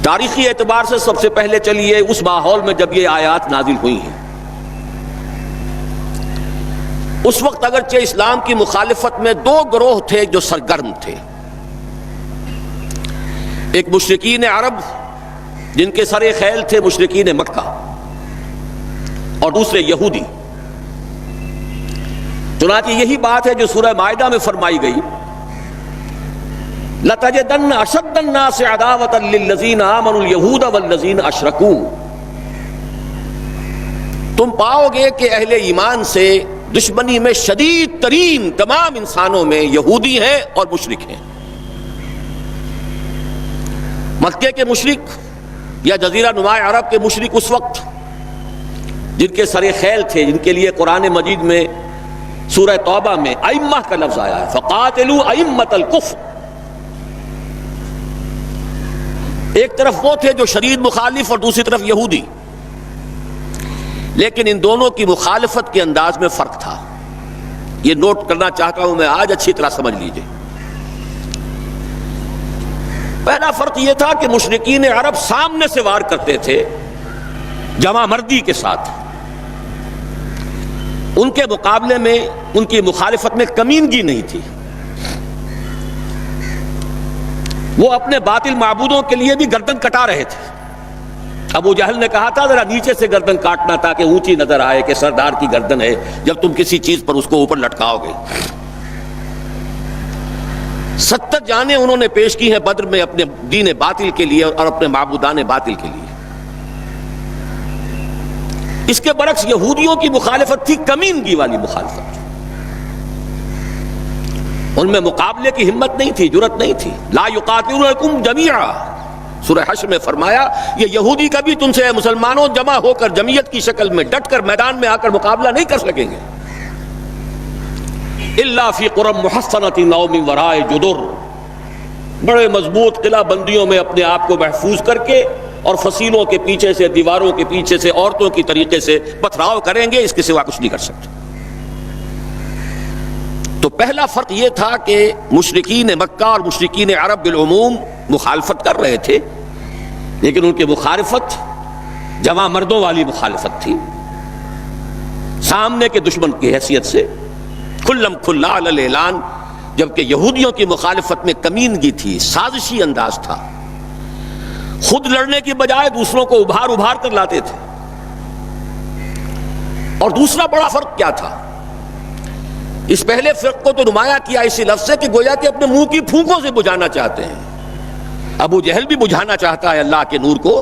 تاریخی اعتبار سے سب سے پہلے چلیے اس ماحول میں جب یہ آیات نازل ہوئی ہیں، اس وقت اگرچہ اسلام کی مخالفت میں دو گروہ تھے جو سرگرم تھے، ایک مشرکین عرب جن کے سر خیل تھے مشرکین مکہ، اور دوسرے یہودی۔ چنانچہ یہی بات ہے جو سورہ مائدہ میں فرمائی گئی، لَتَجِدَنَّ أَشَدَّ النَّاسِ عَدَاوَةً لِلَّذِينَ آمَنُوا الْيَهُودَ وَالَّذِينَ أَشْرَكُوا، تم پاؤ گے کہ اہل ایمان سے دشمنی میں شدید ترین تمام انسانوں میں یہودی ہیں اور مشرک ہیں۔ مکے کے مشرک یا جزیرہ نما عرب کے مشرک اس وقت جن کے سر خیل تھے، جن کے لیے قرآن مجید میں سورہ توبہ میں ائمہ کا لفظ آیا ہے، فَقَاتِلُوا أَئِمَّةَ الْكُفْرِ، ایک طرف وہ تھے جو شدید مخالف اور دوسری طرف یہودی، لیکن ان دونوں کی مخالفت کے انداز میں فرق تھا۔ یہ نوٹ کرنا چاہتا ہوں میں آج، اچھی طرح سمجھ لیجئے۔ پہلا فرق یہ تھا کہ مشرکین عرب سامنے سے وار کرتے تھے جمع مردی کے ساتھ، ان کے مقابلے میں ان کی مخالفت میں کمینگی نہیں تھی۔ وہ اپنے باطل معبودوں کے لیے بھی گردن کٹا رہے تھے۔ ابو جہل نے کہا تھا ذرا نیچے سے گردن کاٹنا تاکہ اونچی نظر آئے کہ سردار کی گردن ہے، جب تم کسی چیز پر اس کو اوپر لٹکاؤ گے۔ 70 جانیں انہوں نے پیش کی ہیں بدر میں اپنے دین باطل کے لیے اور اپنے معبودان باطل کے لیے۔ اس کے برعکس یہودیوں کی مخالفت تھی کمینگی والی مخالفت، ان میں مقابلے کی ہمت نہیں تھی، جرأت نہیں تھی۔ لا یقاتلونکم جمیعا، سورہ حشر میں فرمایا یہ یہودی کبھی تم سے مسلمانوں جمع ہو کر جمعیت کی شکل میں ڈٹ کر میدان میں آ کر مقابلہ نہیں کر سکیں گے، الا فی قری محصنۃ او من وراء جدر، بڑے مضبوط قلعہ بندیوں میں اپنے آپ کو محفوظ کر کے اور فصیلوں کے پیچھے سے، دیواروں کے پیچھے سے، عورتوں کی طریقے سے پتھراؤ کریں گے، اس کے سوا کچھ نہیں کر سکتے۔ تو پہلا فرق یہ تھا کہ مشرکین مکہ اور مشرکین عرب بالعموم مخالفت کر رہے تھے، لیکن ان کی مخالفت جمع مردوں والی مخالفت تھی، سامنے کے دشمن کی حیثیت سے کھلم کھلا علی الاعلان، جبکہ یہودیوں کی مخالفت میں کمینگی تھی، سازشی انداز تھا، خود لڑنے کی بجائے دوسروں کو ابھار ابھار کر لاتے تھے۔ اور دوسرا بڑا فرق کیا تھا؟ اس پہلے فرق کو تو نمایاں کیا اسی لفظ سے کہ گویا کہ اپنے منہ کی پھونکوں سے بجھانا چاہتے ہیں۔ ابو جہل بھی بجھانا چاہتا ہے اللہ کے نور کو،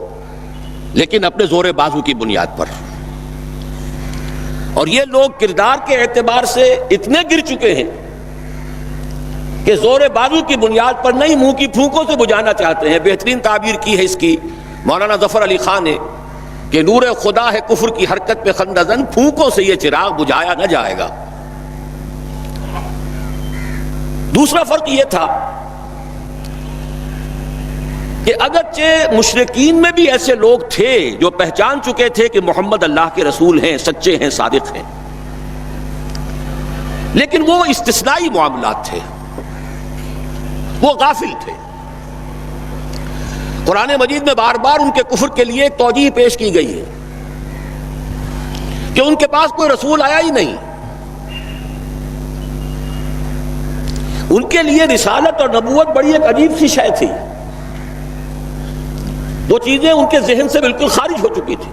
لیکن اپنے زور بازو کی بنیاد پر۔ اور یہ لوگ کردار کے اعتبار سے اتنے گر چکے ہیں کہ زور بازو کی بنیاد پر نہیں، منہ کی پھونکوں سے بجھانا چاہتے ہیں۔ بہترین تعبیر کی ہے اس کی مولانا ظفر علی خان نے کہ نور خدا ہے کفر کی حرکت پہ خندہ زن، پھونکوں سے یہ چراغ بجھایا نہ جائے گا۔ دوسرا فرق یہ تھا کہ اگرچہ مشرکین میں بھی ایسے لوگ تھے جو پہچان چکے تھے کہ محمد اللہ کے رسول ہیں، سچے ہیں، صادق ہیں، لیکن وہ استثنائی معاملات تھے، وہ غافل تھے۔ قرآن مجید میں بار بار ان کے کفر کے لیے ایک توجیہ پیش کی گئی ہے کہ ان کے پاس کوئی رسول آیا ہی نہیں، ان کے لیے رسالت اور نبوت بڑی ایک عجیب سی شے تھی، وہ چیزیں ان کے ذہن سے بالکل خارج ہو چکی تھی۔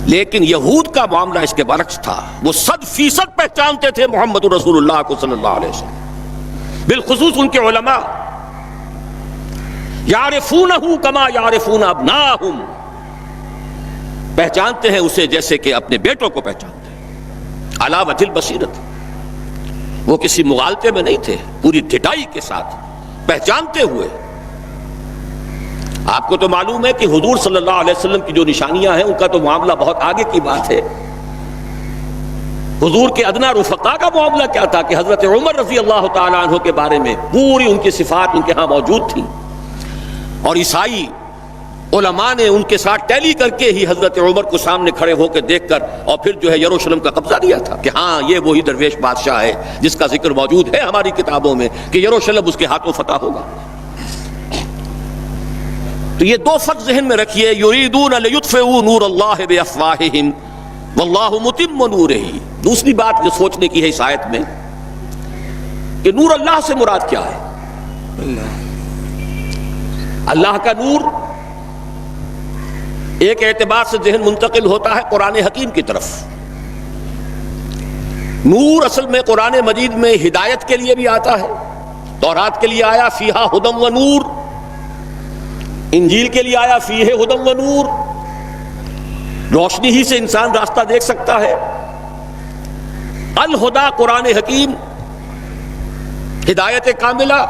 لیکن یہود کا معاملہ اس کے برعکس تھا، وہ 100% پہچانتے تھے محمد رسول اللہ کو صلی اللہ علیہ وسلم، بالخصوص ان کے علماء، یعرفونہ کما یعرفون ابناءہم، پہچانتے ہیں اسے جیسے کہ اپنے بیٹوں کو پہچانتے ہیں، علی وجہ البصیرۃ، وہ کسی مغالطے میں نہیں تھے، پوری ڈٹائی کے ساتھ پہچانتے ہوئے۔ آپ کو تو معلوم ہے کہ حضور صلی اللہ علیہ وسلم کی جو نشانیاں ہیں ان کا تو معاملہ بہت آگے کی بات ہے۔ حضور کے ادنا رفقا کا معاملہ کیا تھا کہ حضرت عمر رضی اللہ تعالیٰ عنہ کے بارے میں پوری ان کی صفات ان کے ہاں موجود تھیں، اور عیسائی علماء نے ان کے ساتھ ٹیلی کر کے ہی حضرت عمر کو سامنے کھڑے ہو کے دیکھ کر اور پھر جو ہے یروشلم کا قبضہ دیا تھا کہ ہاں یہ وہی درویش بادشاہ ہے جس کا ذکر موجود ہے ہماری کتابوں میں کہ یروشلم اس کے ہاتھوں فتح ہوگا۔ تو یہ دو فرق ذہن میں رکھیے، یریدون لیطفئوا نور اللہ بافواہہم واللہ متم نورہ۔ دوسری بات جو سوچنے کی ہے اس آیت میں کہ نور اللہ سے مراد کیا ہے؟ اللہ کا نور ایک اعتبار سے ذہن منتقل ہوتا ہے قرآن حکیم کی طرف۔ نور اصل میں قرآن مجید میں ہدایت کے لیے بھی آتا ہے، تورات کے لیے آیا فیہا ہدی و نور، انجیل کے لیے آیا فیہ ہدی و نور، روشنی ہی سے انسان راستہ دیکھ سکتا ہے۔ الہدا قرآن حکیم، ہدایت کاملہ،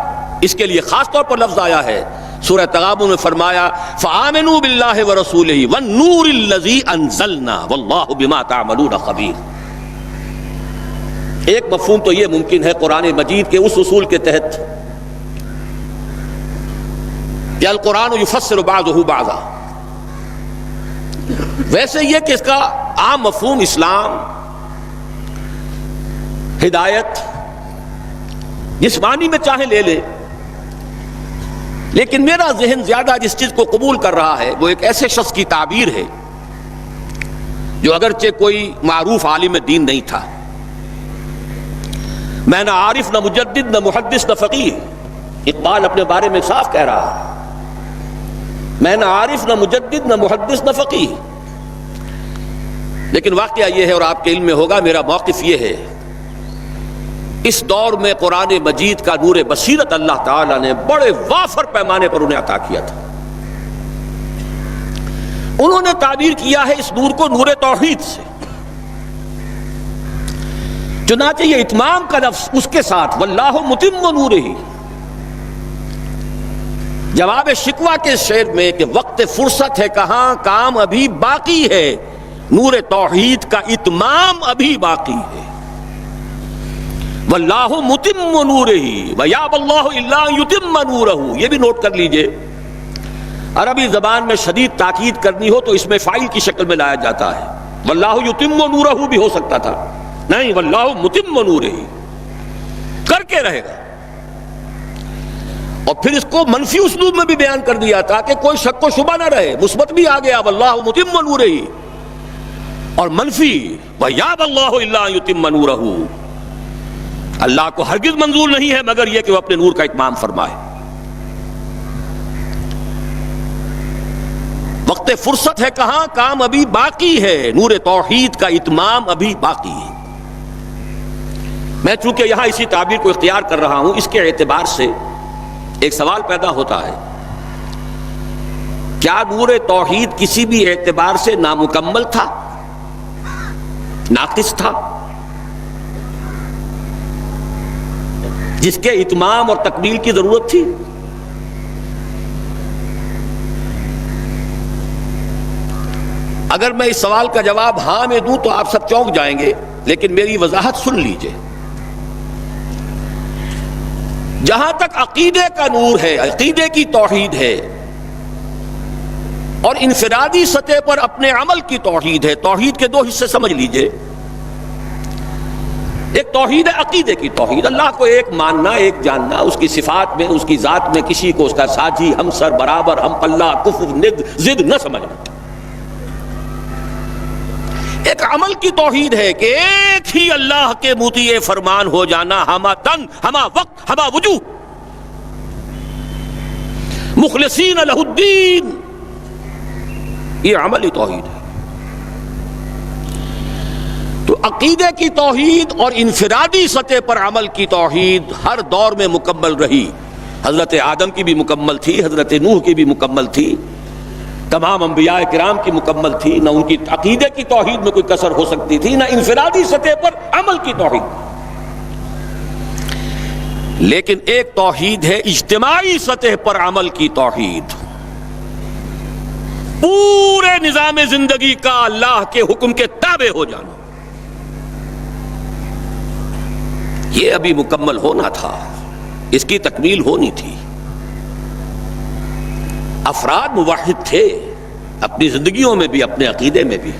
اس کے لیے خاص طور پر لفظ آیا ہے۔ سورہ تغابن میں فرمایا فآمنوا باللہ ورسولہ والنور الذی انزلنا واللہ بما تعملون خبیر۔ ایک مفہوم تو یہ ممکن ہے قرآن مجید کے اس اصول کے تحت کہ القرآن یفسر بعضہ بعضا، ویسے یہ کہ اس کا عام مفہوم اسلام، ہدایت، جس معنی میں چاہے لے لے، لیکن میرا ذہن زیادہ جس چیز کو قبول کر رہا ہے وہ ایک ایسے شخص کی تعبیر ہے جو اگرچہ کوئی معروف عالم دین نہیں تھا، میں نہ عارف نہ مجدد نہ محدث نہ فقیہ، اقبال اپنے بارے میں صاف کہہ رہا ہے، میں نہ عارف نہ مجدد نہ محدث نہ فقیہ، لیکن واقعہ یہ ہے اور آپ کے علم میں ہوگا، میرا موقف یہ ہے، اس دور میں قرآن مجید کا نور بصیرت اللہ تعالیٰ نے بڑے وافر پیمانے پر انہیں عطا کیا تھا۔ انہوں نے تعبیر کیا ہے اس نور کو نور توحید سے، چنانچہ یہ اتمام کا لفظ اس کے ساتھ واللہ متم نورہ، جواب شکوہ کے شعر میں کہ وقت فرصت ہے کہاں، کام ابھی باقی ہے، نور توحید کا اتمام ابھی باقی ہے۔ واللہ متم نورہ ویابی اللہ الا ان یتم نورہ، یہ بھی نوٹ کر لیجئے، عربی زبان میں شدید تاکید کرنی ہو تو اس میں فاعل کی شکل میں لایا جاتا ہے، واللہ یتم نورہ بھی ہو سکتا تھا، نہیں، واللہ متم نورہ کر کے رہے گا۔ اور پھر اس کو منفی اسلوب میں بھی بیان کر دیا تھا کہ کوئی شک و شبہ نہ رہے، مثبت بھی آ گیا واللہ متم نورہ، اور منفی ویابی اللہ الا ان یتم نورہ، اللہ کو ہرگز منظور نہیں ہے مگر یہ کہ وہ اپنے نور کا اتمام فرمائے۔ وقت فرصت ہے کہاں، کام ابھی باقی ہے، نور توحید کا اتمام ابھی باقی ہے۔ میں چونکہ یہاں اسی تعبیر کو اختیار کر رہا ہوں، اس کے اعتبار سے ایک سوال پیدا ہوتا ہے، کیا نور توحید کسی بھی اعتبار سے نامکمل تھا، ناقص تھا، جس کے اتمام اور تکمیل کی ضرورت تھی؟ اگر میں اس سوال کا جواب ہاں میں دوں تو آپ سب چونک جائیں گے، لیکن میری وضاحت سن لیجئے۔ جہاں تک عقیدے کا نور ہے، عقیدے کی توحید ہے، اور انفرادی سطح پر اپنے عمل کی توحید ہے، توحید کے دو حصے سمجھ لیجئے۔ ایک توحید ہے عقیدے کی توحید، اللہ کو ایک ماننا، ایک جاننا، اس کی صفات میں، اس کی ذات میں کسی کو اس کا ساجی، ہمسر، برابر، ہم پلہ، کفر، ند، ضد نہ سمجھنا۔ ایک عمل کی توحید ہے کہ ایک ہی اللہ کے مطیع فرمان ہو جانا، ہما تن، ہما وقت، ہما وجوہ، مخلصین لہ الدین، یہ عملی توحید ہے۔ تو عقیدے کی توحید اور انفرادی سطح پر عمل کی توحید ہر دور میں مکمل رہی، حضرت آدم کی بھی مکمل تھی، حضرت نوح کی بھی مکمل تھی، تمام انبیاء کرام کی مکمل تھی، نہ ان کی عقیدے کی توحید میں کوئی کسر ہو سکتی تھی، نہ انفرادی سطح پر عمل کی توحید۔ لیکن ایک توحید ہے اجتماعی سطح پر عمل کی توحید، پورے نظام زندگی کا اللہ کے حکم کے تابع ہو جانا، یہ ابھی مکمل ہونا تھا، اس کی تکمیل ہونی تھی۔ افراد موحد تھے اپنی زندگیوں میں بھی، اپنے عقیدے میں بھی۔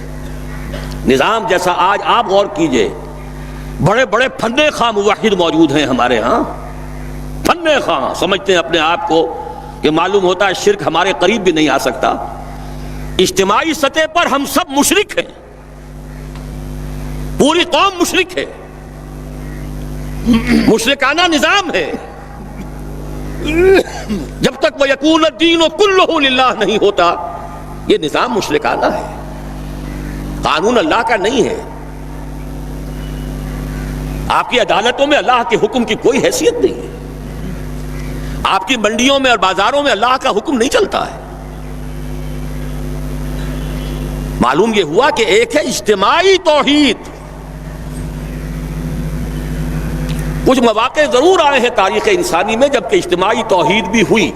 نظام جیسا آج آپ غور کیجئے، بڑے بڑے فن خواہ موحد موجود ہیں ہمارے ہاں، فن خواہ سمجھتے ہیں اپنے آپ کو کہ معلوم ہوتا ہے شرک ہمارے قریب بھی نہیں آ سکتا. اجتماعی سطح پر ہم سب مشرک ہیں، پوری قوم مشرک ہے، مشرکانہ نظام ہے. جب تک وہ یکون الدین کلہ للہ نہیں ہوتا یہ نظام مشرکانہ ہے، قانون اللہ کا نہیں ہے. آپ کی عدالتوں میں اللہ کے حکم کی کوئی حیثیت نہیں ہے، آپ کی منڈیوں میں اور بازاروں میں اللہ کا حکم نہیں چلتا ہے. معلوم یہ ہوا کہ ایک ہے اجتماعی توحید. کچھ مواقع ضرور آئے ہیں تاریخ انسانی میں جبکہ اجتماعی توحید بھی ہوئی،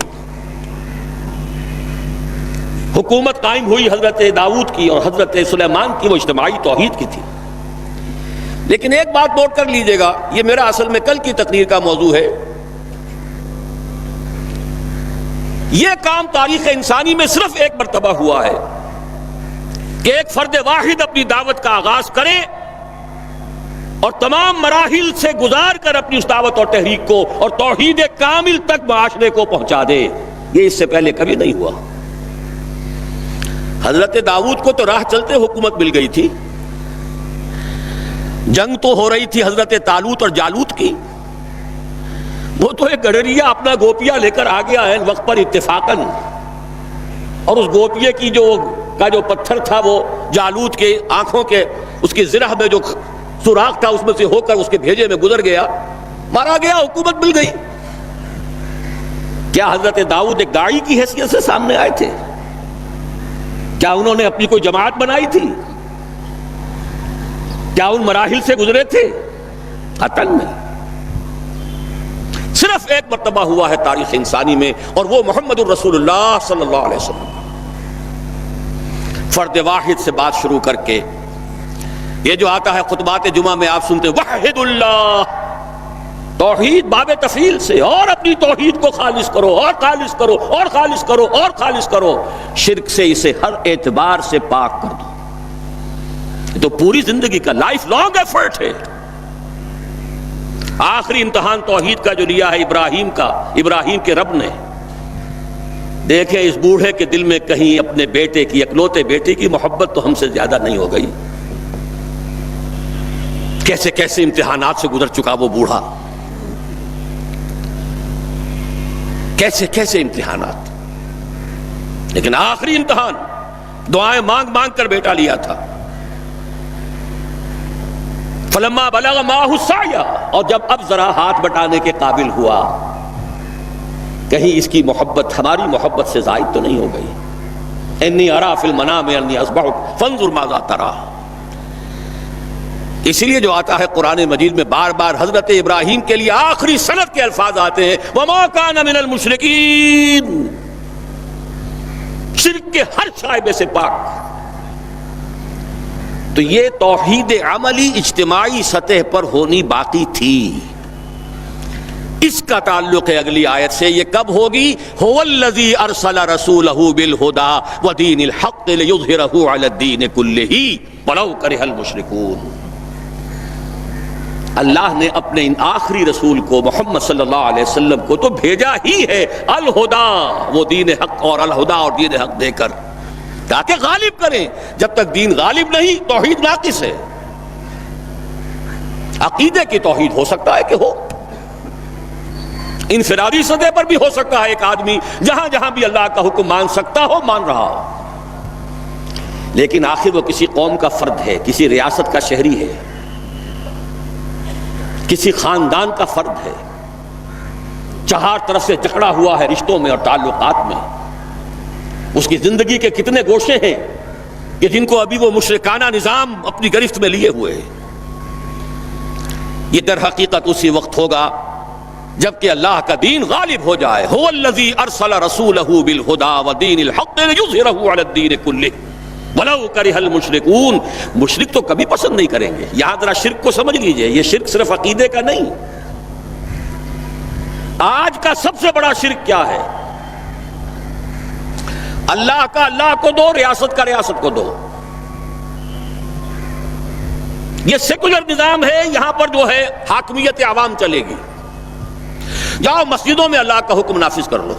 حکومت قائم ہوئی حضرت داؤد کی اور حضرت سلیمان کی، وہ اجتماعی توحید کی تھی. لیکن ایک بات نوٹ کر لیجئے گا، یہ میرا اصل میں کل کی تقریر کا موضوع ہے. یہ کام تاریخ انسانی میں صرف ایک مرتبہ ہوا ہے کہ ایک فرد واحد اپنی دعوت کا آغاز کرے اور تمام مراحل سے گزار کر اپنی اس دعوت اور تحریک کو اور توحید کامل تک معاشرے کو پہنچا دے. یہ اس سے پہلے کبھی نہیں ہوا. حضرت داؤد کو تو راہ چلتے حکومت مل گئی تھی، جنگ تو ہو رہی تھی حضرت طالوت اور جالوت کی. وہ تو ایک گڈریا اپنا گوپیا لے کر آ گیا ہے وقت پر اتفاقاً، اور اس گوپیے کی جو پتھر تھا وہ جالوت کے آنکھوں کے اس کی زرہ میں جو سوراخ تھا اس میں سے ہو کر اس کے بھیجے میں گزر گیا، مارا گیا، حکومت مل گئی. کیا حضرت داؤد ایک داعی کی حیثیت سے سامنے آئے تھے؟ کیا انہوں نے اپنی کوئی جماعت بنائی تھی؟ کیا ان مراحل سے گزرے تھے؟ قطعاً نہیں. صرف ایک مرتبہ ہوا ہے تاریخ انسانی میں، اور وہ محمد الرسول اللہ صلی اللہ علیہ وسلم. فرد واحد سے بات شروع کر کے یہ جو آتا ہے خطبات جمعہ میں آپ سنتے وحد اللہ، توحید باب تفصیل سے، اور اپنی توحید کو خالص کرو اور خالص کرو اور خالص کرو اور خالص کرو، شرک سے اسے ہر اعتبار سے پاک کر دو. یہ تو پوری زندگی کا لائف لانگ ایفرٹ ہے. آخری امتحان توحید کا جو لیا ہے ابراہیم کے رب نے. دیکھیں اس بوڑھے کے دل میں کہیں اپنے بیٹے کی، اکلوتے بیٹے کی محبت تو ہم سے زیادہ نہیں ہو گئی. کیسے کیسے امتحانات سے گزر چکا وہ بوڑھا، کیسے کیسے امتحانات. لیکن آخری امتحان دعائیں مانگ مانگ کر بیٹا لیا تھا. فلما بلغ معه السعی، اور جب اب ذرا ہاتھ بٹانے کے قابل ہوا، کہیں اس کی محبت ہماری محبت سے زائد تو نہیں ہو گئی. انی ارا فی المنام انی اذبحک فانظر ماذا تری. اسی لیے جو آتا ہے قرآن مجید میں بار بار حضرت ابراہیم کے لیے آخری سند کے الفاظ آتے ہیں وما کان من المشرکین، شرک کے ہر شائبے سے پاک. تو یہ توحید عملی اجتماعی سطح پر ہونی باقی تھی. اس کا تعلق ہے اگلی آیت سے. یہ کب ہوگی؟ هو الذی ارسل رسولہ بالہدی ودین الحق لیظہرہ علی الدین کلہ ولو کرہ المشرکون. اللہ نے اپنے ان آخری رسول کو محمد صلی اللہ علیہ وسلم کو تو بھیجا ہی ہے الہدا، وہ دین حق اور الہدا اور دین حق دے کر تاکہ غالب کریں. جب تک دین غالب نہیں توحید ناقص ہے. عقیدے کی توحید ہو سکتا ہے کہ ہو، انفرادی سطح پر بھی ہو سکتا ہے. ایک آدمی جہاں جہاں بھی اللہ کا حکم مان سکتا ہو مان رہا ہو، لیکن آخر وہ کسی قوم کا فرد ہے، کسی ریاست کا شہری ہے، کسی خاندان کا فرد ہے، چہار طرف سے جکڑا ہوا ہے رشتوں میں اور تعلقات میں. اس کی زندگی کے کتنے گوشے ہیں کہ جن کو ابھی وہ مشرکانہ نظام اپنی گرفت میں لیے ہوئے. یہ در حقیقت اسی وقت ہوگا جبکہ اللہ کا دین غالب ہو جائے. هو الذی ارسل رسولہ بالہدی ودین الحق لیظہرہ علی الدین کلہ ولو کرہ المشرکون. مشرک تو کبھی پسند نہیں کریں گے. یہاں ذرا شرک کو سمجھ لیجئے، یہ شرک صرف عقیدے کا نہیں. آج کا سب سے بڑا شرک کیا ہے؟ اللہ کا اللہ کو دو، ریاست کا ریاست کو دو. یہ سیکولر نظام ہے، یہاں پر جو ہے حاکمیت عوام چلے گی. جاؤ مسجدوں میں اللہ کا حکم نافذ کر لو،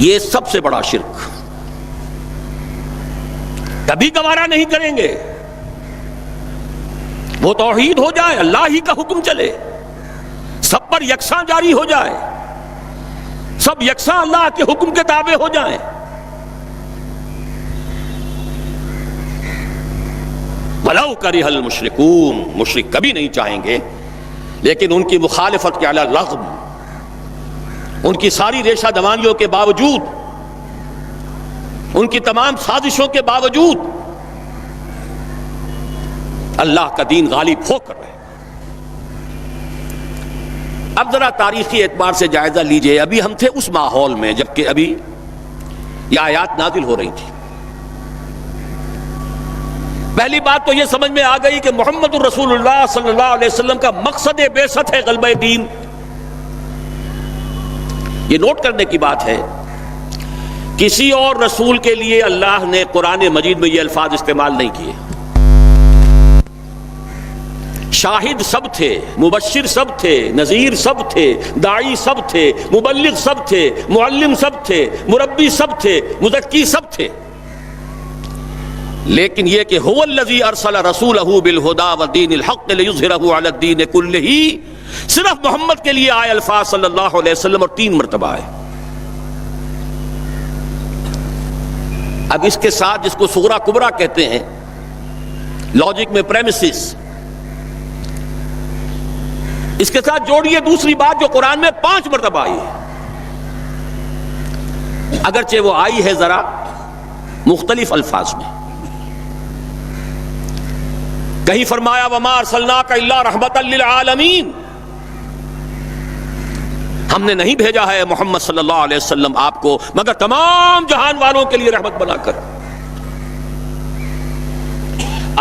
یہ سب سے بڑا شرک کبھی گوارا نہیں کریں گے. وہ توحید ہو جائے، اللہ ہی کا حکم چلے، سب پر یکساں جاری ہو جائے، سب یکساں اللہ کے حکم کے تابع ہو جائیں. وَلَوْ كَرِهَ الْمُشْرِكُونَ، مشرک کبھی نہیں چاہیں گے، لیکن ان کی مخالفت کے علی الرغم، ان کی ساری ریشہ دوانیوں کے باوجود، ان کی تمام سازشوں کے باوجود اللہ کا دین غالب ہو کر رہے. اب ذرا تاریخی اعتبار سے جائزہ لیجئے. ابھی ہم تھے اس ماحول میں جبکہ ابھی یہ آیات نازل ہو رہی تھی. پہلی بات تو یہ سمجھ میں آ گئی کہ محمد الرسول اللہ صلی اللہ علیہ وسلم کا مقصد بعثت ہے غلبہ دین. یہ نوٹ کرنے کی بات ہے، کسی اور رسول کے لیے اللہ نے قرآن مجید میں یہ الفاظ استعمال نہیں کیے. شاہد سب تھے، مبشر سب تھے، نذیر سب تھے، داعی سب تھے، مبلغ سب تھے، معلم سب تھے، مربی سب تھے، مزکی سب تھے. لیکن یہ کہ هو الذی ارسل رسولہ بالہدی ودین الحق لیظہرہ علی الدین کلہ، صرف محمد کے لیے آئے الفاظ صلی اللہ علیہ وسلم اور 3 مرتبہ آئے. اب اس کے ساتھ جس کو صغرا کبرا کہتے ہیں لاجک میں پریمیسز، اس کے ساتھ جوڑیے دوسری بات جو قرآن میں 5 مرتبہ آئی ہے، اگرچہ وہ آئی ہے ذرا مختلف الفاظ میں. کہیں فرمایا وَمَا أَرْسَلْنَاكَ إِلَّا رَحْمَةً لِلْعَالَمِينَ، ہم نے نہیں بھیجا ہے محمد صلی اللہ علیہ وسلم آپ کو مگر تمام جہان والوں کے لیے رحمت بنا کر.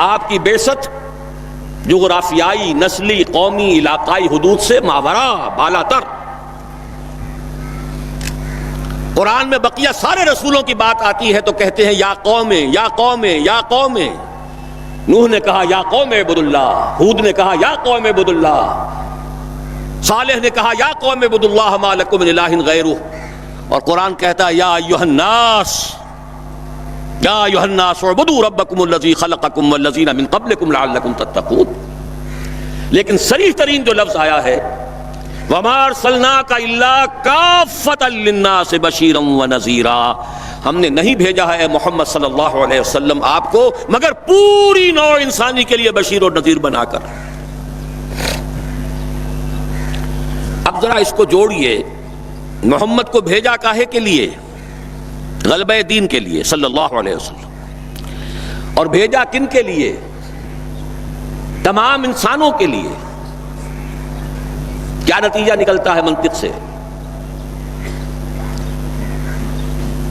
آپ کی بعثت جغرافیائی، نسلی، قومی، علاقائی حدود سے ماورا، بالا تر. قرآن میں بقیہ سارے رسولوں کی بات آتی ہے تو کہتے ہیں یا قوم یا قوم یا قوم. نوح نے کہا یا قوم اعبدوا اللہ، ہود نے کہا یا قوم اعبدوا اللہ، صالح نے کہا یا قوم اعبدوا اللہ ما لکم من الہ غیرہ. اور قرآن کہتا ہے یا ایھا الناس، یا ایھا الناس اعبدوا ربکم الذی خلقکم والذین من قبلکم لعلکم تتقون. لیکن صریح ترین جو لفظ آیا ہے وما ارسلناک الا کافۃ للناس بشیرا ونذیرا، ہم نے نہیں بھیجا ہے محمد صلی اللہ علیہ وسلم آپ کو مگر پوری نوع انسانی کے لیے بشیر اور نذیر بنا کر. اب ذرا اس کو جوڑیے، محمد کو بھیجا کاہے کے لیے؟ غلبہ دین کے لیے صلی اللہ علیہ وسلم. اور بھیجا کن کے لیے؟ تمام انسانوں کے لیے. کیا نتیجہ نکلتا ہے منطق سے؟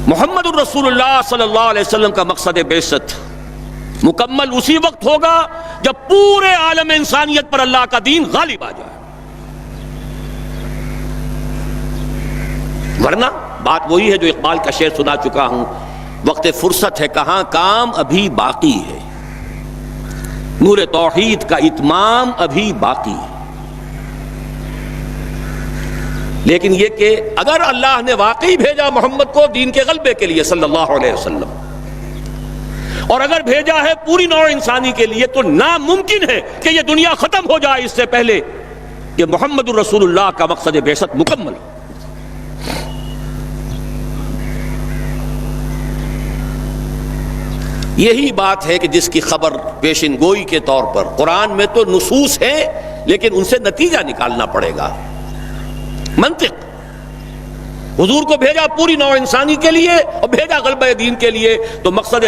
محمد الرسول اللہ صلی اللہ علیہ وسلم کا مقصد بعثت مکمل اسی وقت ہوگا جب پورے عالم انسانیت پر اللہ کا دین غالب آ جائے. ورنہ بات وہی ہے جو اقبال کا شعر سنا چکا ہوں، وقت فرصت ہے کہاں کام ابھی باقی ہے، نور توحید کا اتمام ابھی باقی ہے. لیکن یہ کہ اگر اللہ نے واقعی بھیجا محمد کو دین کے غلبے کے لیے صلی اللہ علیہ وسلم، اور اگر بھیجا ہے پوری نوع انسانی کے لیے، تو ناممکن ہے کہ یہ دنیا ختم ہو جائے اس سے پہلے کہ محمد الرسول اللہ کا مقصد بعثت مکمل ہو. یہی بات ہے کہ جس کی خبر پیشن گوئی کے طور پر قرآن میں تو نصوص ہیں لیکن ان سے نتیجہ نکالنا پڑے گا. منطق، حضور کو بھیجا پوری نوع انسانی کے لیے اور بھیجا غلبہ دین کے لیے، تو مقصد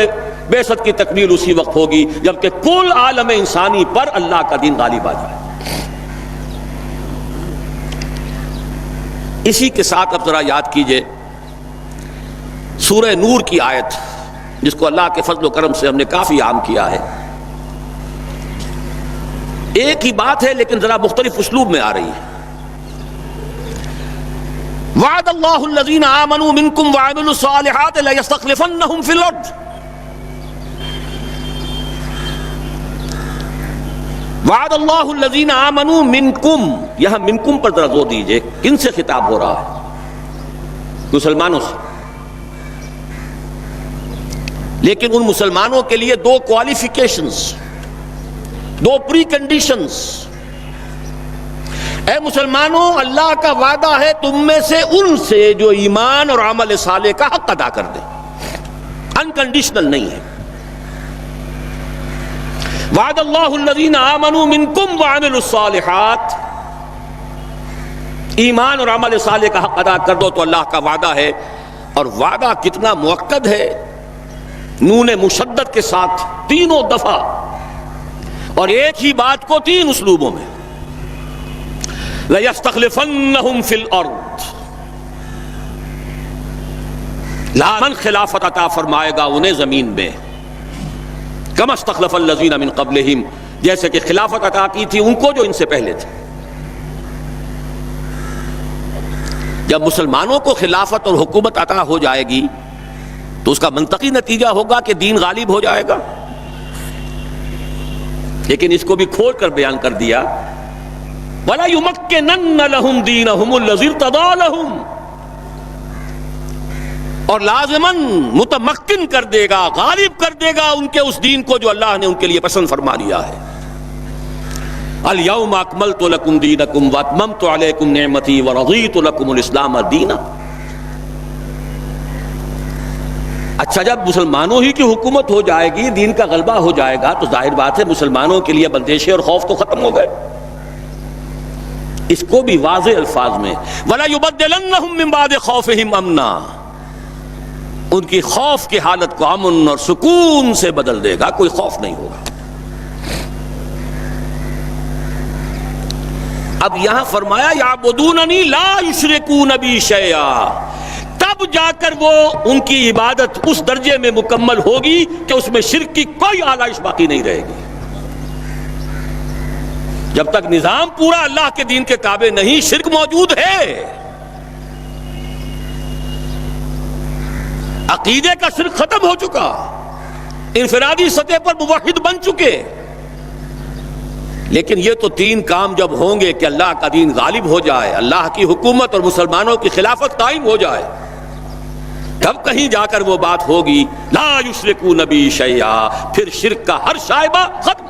بعثت کی تکمیل اسی وقت ہوگی جبکہ کل عالم انسانی پر اللہ کا دین غالب آ جائے. اسی کے ساتھ اب ذرا یاد کیجئے سورہ نور کی آیت جس کو اللہ کے فضل و کرم سے ہم نے کافی عام کیا ہے. ایک ہی بات ہے لیکن ذرا مختلف اسلوب میں آ رہی ہے. وعد اللہ الذین آمنوا منکم وعملوا الصالحات لیستخلفنہم فی الارض. وعد اللہ الذین آمنوا منکم، یہاں منکم پر ذرا زور دیجئے، کن سے خطاب ہو رہا ہے؟ مسلمانوں سے. لیکن ان مسلمانوں کے لیے دو کوالیفیکیشنز، دو پری کنڈیشنز. اے مسلمانوں، اللہ کا وعدہ ہے تم میں سے ان سے جو ایمان اور عمل صالح کا حق ادا کر دے، انکنڈیشنل نہیں ہے. وعد اللہ الذین آمنوا منکم وعملوا الصالحات، ایمان اور عمل صالح کا حق ادا کر دو تو اللہ کا وعدہ ہے. اور وعدہ کتنا مؤکد ہے، نون مشدد کے ساتھ تینوں دفعہ، اور ایک ہی بات کو تین اسلوبوں میں. لَيَسْتَخْلِفَنَّهُمْ فِي الْأَرْضِ، لامن خلافت عطا فرمائے گا انہیں زمین میں. كَمَا اسْتَخْلَفَ الَّذِينَ مِن قَبْلِهِمْ، جیسے کہ خلافت عطا کی تھی ان کو جو ان سے پہلے تھے. جب مسلمانوں کو خلافت اور حکومت عطا ہو جائے گی تو اس کا منطقی نتیجہ ہوگا کہ دین غالب ہو جائے گا. لیکن اس کو بھی کھول کر بیان کر دیا، وَلَا يُمَكِّنَنَّ لَهُمْ دِينَهُمُ الَّذِي ارْتَضَىٰ لَهُمْ، اور لازماً متمکن کر دے گا، غالب کر دے گا ان کے اس دین کو جو اللہ نے ان کے لیے پسند فرما لیا ہے. الْيَوْمَ أَكْمَلْتُ لَكُمْ دِينَكُمْ وَأَتْمَمْتُ عَلَيْكُمْ نِعْمَتِي وَرَضِيتُ لَكُمُ الْإِسْلَامَ دِينًا. اچھا، جب مسلمانوں ہی کی حکومت ہو جائے گی، دین کا غلبہ ہو جائے گا، تو ظاہر بات ہے مسلمانوں کے لیے بندشیں اور خوف تو ختم ہو گئے. اس کو بھی واضح الفاظ میں وَلَا يُبَدِّلَنَّهُم مِّن بَعْدِ خَوْفِهِمْ أَمْنًا، ان کی خوف کی حالت کو امن اور سکون سے بدل دے گا، کوئی خوف نہیں ہوگا. اب یہاں فرمایا یعبدوننی لا یشرکون بی شیئا، تب جا کر وہ ان کی عبادت اس درجے میں مکمل ہوگی کہ اس میں شرک کی کوئی آلائش باقی نہیں رہے گی. جب تک نظام پورا اللہ کے دین کے تابع نہیں، شرک موجود ہے. عقیدے کا شرک ختم ہو چکا، انفرادی سطح پر موحد بن چکے. لیکن یہ تو تین کام جب ہوں گے کہ اللہ کا دین غالب ہو جائے، اللہ کی حکومت اور مسلمانوں کی خلافت قائم ہو جائے، تب کہیں جا کر وہ بات ہوگی لا یشرکون بی شیئا، پھر شرک کا ہر شائبہ ختم.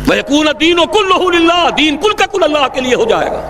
وَيَكُونَ الدِّينُ كُلُّهُ لِلَّهِ، دین کل کا کل اللہ کے لیے ہو جائے گا.